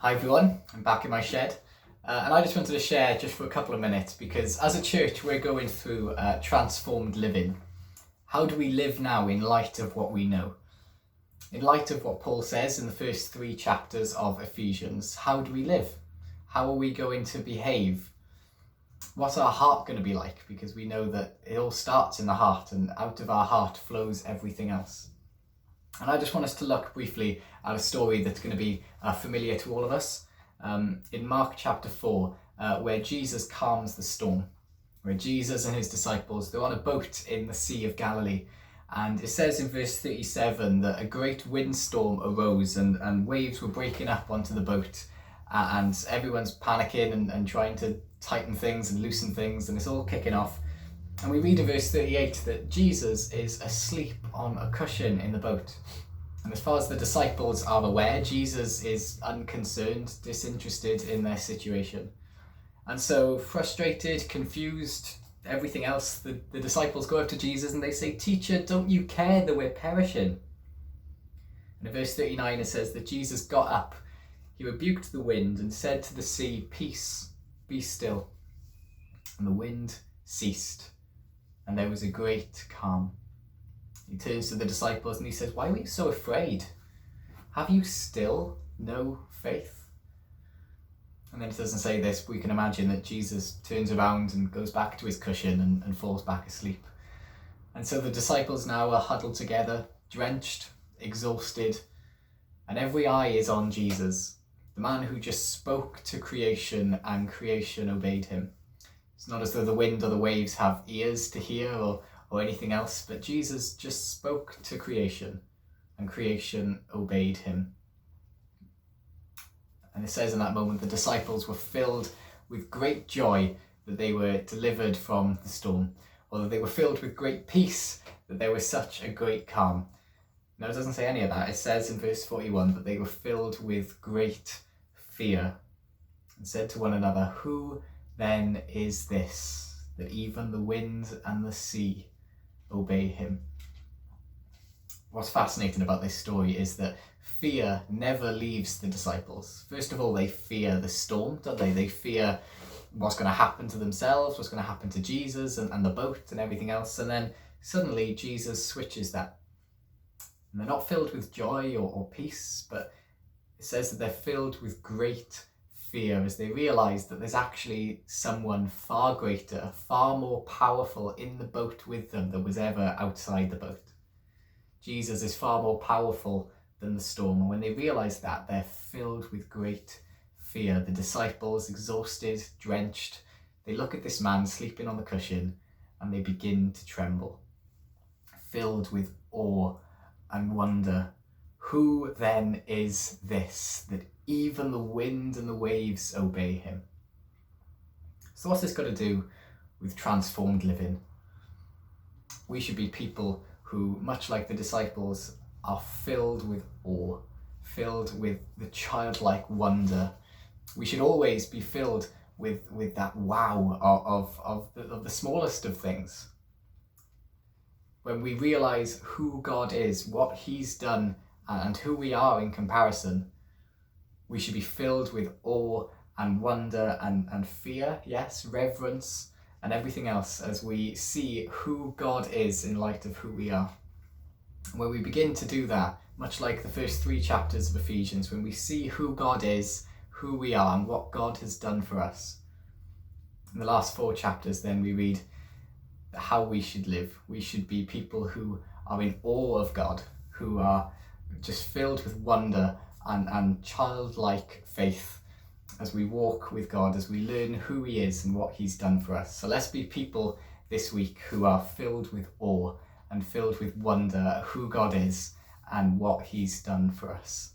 Hi everyone, I'm back in my shed and I just wanted to share just for a couple of minutes because as a church we're going through transformed living. How do we live now in light of what we know? In light of what Paul says in the first 3 chapters of Ephesians, how do we live? How are we going to behave? What's our heart going to be like? Because we know that it all starts in the heart and out of our heart flows everything else. And I just want us to look briefly at a story that's going to be familiar to all of us in Mark chapter 4, where Jesus calms the storm, where Jesus and his disciples, they're on a boat in the Sea of Galilee. And it says in verse 37 that a great windstorm arose and waves were breaking up onto the boat and everyone's panicking and trying to tighten things and loosen things, and it's all kicking off. And we read in verse 38 that Jesus is asleep on a cushion in the boat. And as far as the disciples are aware, Jesus is unconcerned, disinterested in their situation. And so frustrated, confused, everything else, the disciples go up to Jesus and they say, "Teacher, don't you care that we're perishing?" And in verse 39 it says that Jesus got up, he rebuked the wind and said to the sea, "Peace, be still." And the wind ceased. And there was a great calm. He turns to the disciples and he says, "Why were you so afraid? Have you still no faith?" And then it doesn't say this, but we can imagine that Jesus turns around and goes back to his cushion and falls back asleep. And so the disciples now are huddled together, drenched, exhausted, and every eye is on Jesus, the man who just spoke to creation and creation obeyed him. It's not as though the wind or the waves have ears to hear or anything else, but Jesus just spoke to creation and creation obeyed him. And it says in that moment the disciples were filled with great joy that they were delivered from the storm, or that they were filled with great peace that there was such a great calm. Now it doesn't say any of that. It says in verse 41 that they were filled with great fear and said to one another, "Who then is this, that even the wind and the sea obey him?" What's fascinating about this story is that fear never leaves the disciples. First of all, they fear the storm, don't they? They fear what's going to happen to themselves, what's going to happen to Jesus and the boat and everything else. And then suddenly Jesus switches that. And they're not filled with joy or peace, but it says that they're filled with great fear as they realise that there's actually someone far greater, far more powerful in the boat with them than was ever outside the boat. Jesus is far more powerful than the storm, and when they realise that, they're filled with great fear. The disciples, exhausted, drenched, they look at this man sleeping on the cushion and they begin to tremble, filled with awe and wonder. Who then is this, that even the wind and the waves obey him? So what's this got to do with transformed living? We should be people who, much like the disciples, are filled with awe, filled with the childlike wonder. We should always be filled with that wow of the smallest of things. When we realise who God is, what he's done, and who we are in comparison, we should be filled with awe and wonder and fear, yes, reverence and everything else as we see who God is in light of who we are. When we begin to do that, much like the first 3 chapters of Ephesians, when we see who God is, who we are and what God has done for us, in the last 4 chapters then we read how we should live. We should be people who are in awe of God, who are just filled with wonder and childlike faith as we walk with God, as we learn who he is and what he's done for us. So let's be people this week who are filled with awe and filled with wonder at who God is and what he's done for us.